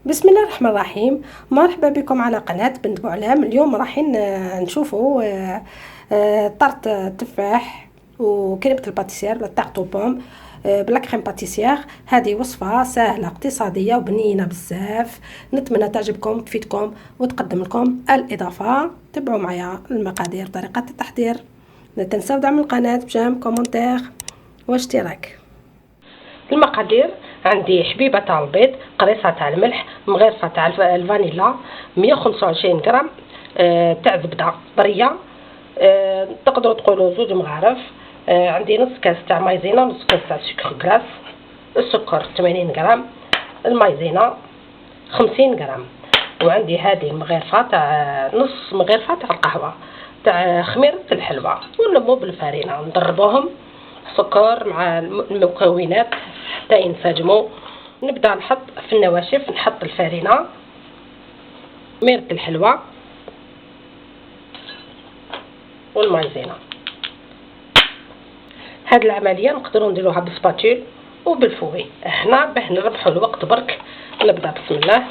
بسم الله الرحمن الرحيم. مرحبا بكم على قناة بنت بوعلام. اليوم رايحين نشوفوا طرت التفاح وكريمة الباتيسير ولا طارت بوم بلا كريم باتيسير. هذه وصفة سهلة اقتصادية وبنينة بزاف، نتمنى تعجبكم تفيدكم وتقدم لكم الإضافة. تبعوا معايا المقادير وطريقة التحضير. لا تنسوا دعم القناة بجيم كومنتير واشتراك. المقادير: عندي حبيبه تاع البيض، قريصه تاع الملح، مغرفه تاع الفانيلا، 125 غرام تاع زبده طريه، تقدروا تقولوا زوج مغارف، عندي نص كاس تاع مايزينا، نص كاس تاع سكر كلاص، السكر 80 غرام، المايزينا 50 غرام، وعندي هذه المغرفه تاع نص مغرفه تاع القهوه تاع خميره الحلوى، ونلمو بالفارينه نضربوهم سكر مع المكونات حتى ينسجموا. نبدا نحط في النواشف، نحط الفارينه، خميره الحلوى والمايزينا. هذه العمليه نقدروا نديروها بالسباتول وبالفوي. هنا باه نربحوا الوقت برك نبدا بسم الله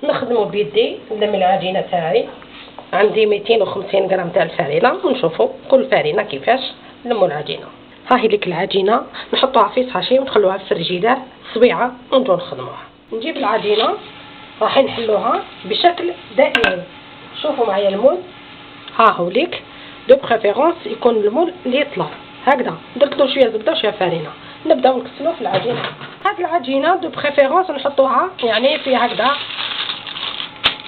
نخدموا بيدي. نلم العجينه تاعي، عندي 250 غرام تاع الفارينه، ونشوفوا كل فارينه كيفاش نلموا العجينه. ها هي ليك العجينه، نحطوها في صاشي ونخلوها في الفريجيدار سويعه ونجو نخدموها. نجيب العجينه راح نحلوها بشكل دائري. شوفوا معايا المول، ها هو ليك دو بريفيرونس يكون المول اللي يطلع هكذا. درت له شويه زبده وشويه فارينه، نبداو نكسلو في العجينه. هاد العجينه دو بريفيرونس نحطوها يعني في هكذا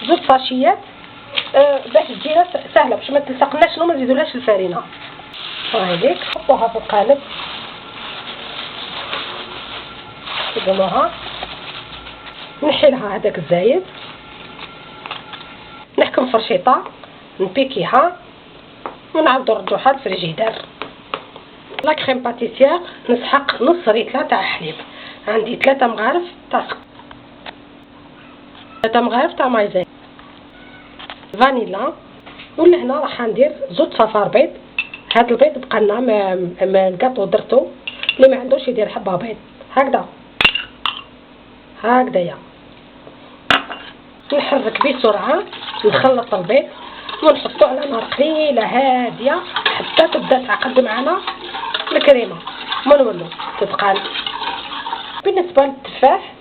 زوج صاشيات باش تجينا سهله، باش ما تلصقناش وما نزيدولهاش الفارينه. ها هذيك حطوها في القالب، قدموها، نحيلها هذاك الزايد، نحكم فرشيطه نبيكيها ونعاودو نرجعوها للفريجيدار. لا كريم باتيسير نسحق نص ريتله تاع حليب، عندي 3 مغارف تاع سكر، 3 مغارف تاع مايزين، فانيلا، ولهنا راح ندير زوج صفار بيض. هذا البيض بقى لنا ما الكاطو درتو، اللي ما عندوش يدير حبه بيض هكذا هكذايا. نحرك بسرعه، نخلط البيض ونحطو على نار قليله هاديه حتى تبدا تعقد معنا الكريمه ونولو تتقال. بالنسبه للتفاح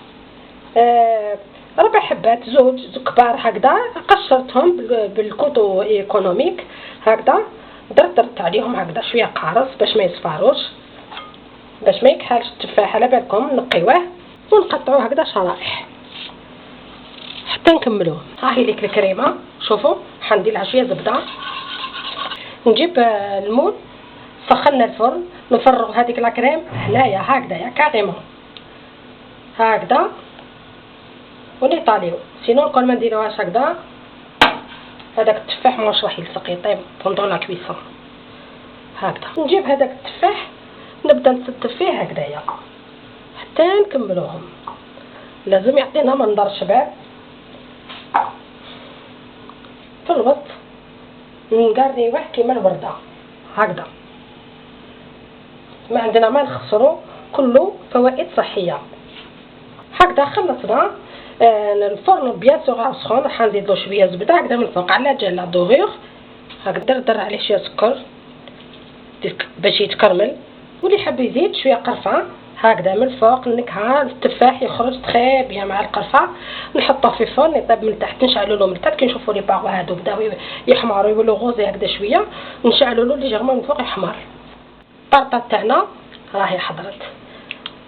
4 حبات، زوج كبار هكذا، قشرتهم بالكوتو ايكونوميك هكذا، درت عليهم هكذا شويه قارص باش ما يصفاروش، باش ما يكحلش التفاح. على بالكم نقيوه ونقطعوه هكذا شرائح حتى نكملوه. ها هي ليك الكريمه، شوفوا حندير لها شويه زبده. نجيب المول، سخنا الفرن، نفرغ هذيك لاكريم هنايا هكذايا كاريمون هكذا ونيطاليو، سينو كون ما نديروهاش هكذا هذاك التفاح ماش راح يلصق، يطيب بوندون لا كويسون هكذا. نجيب هذاك التفاح نبدا نستف فيه هكذايا حتى نكملوهم. لازم يعطينا منظر شباب في الوسط، نقريوه كيما الورده هكذا. ما عندنا ما نخسروا، كله فوائد صحيه هكذا. خلصنا الفرن بيان سور سخون، راح نزيد له شويه زبده هكذا من فوق على جال لا دوغور هكذا، دردر عليه شويه سكر باش يتكرمل، واللي حاب يزيد شويه قرفه هكذا من فوق. النكهه التفاح يخرج تري بيان مع القرفه. نحطوه في الفرن يطيب من تحت، نشعلوا له من تحت كي نشوفوا لي باغو هادو بداو يحمروا يولوا غوزي هكذا شويه، نشعلوا له ليجيرمون من فوق يحمر. الطرطه تاعنا راهي حضرت،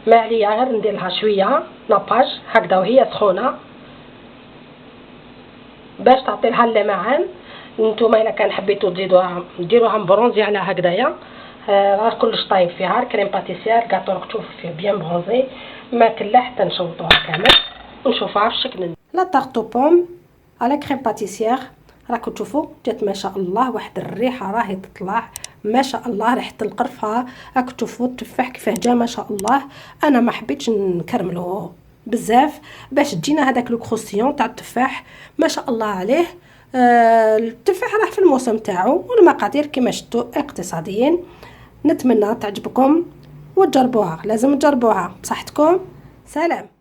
ما عليا غير ندير لها شويه ناباج هكذا وهي سخونه باش تعطي لها اللمعان. نتوما الا كان حبيتوا تزيدوها ديروها مبرونزي على هكذايا، راه كلش طايب فيها. الكريم باتيسير كاطو راك تشوفوا فيه بيان برونزي، ما كلا حتى نشوطوها كامل ونشوفوها في الشكل. لا طارت بوم على كريم باتيسير راكم تشوفوا جات ما شاء الله واحد الريحه راهي تطلع ما شاء الله، ريحه القرفه. راكم تشوفوا التفاح كيفاه جا ما شاء الله. انا ما حبيتش نكرملوه بزاف باش تجينا هذاك لو كروستيون تاع التفاح ما شاء الله عليه. التفاح راه في الموسم تاعو، والمقادير كما شفتوا اقتصاديين. نتمنى تعجبكم وتجربوها، لازم تجربوها بصحتكم. سلام.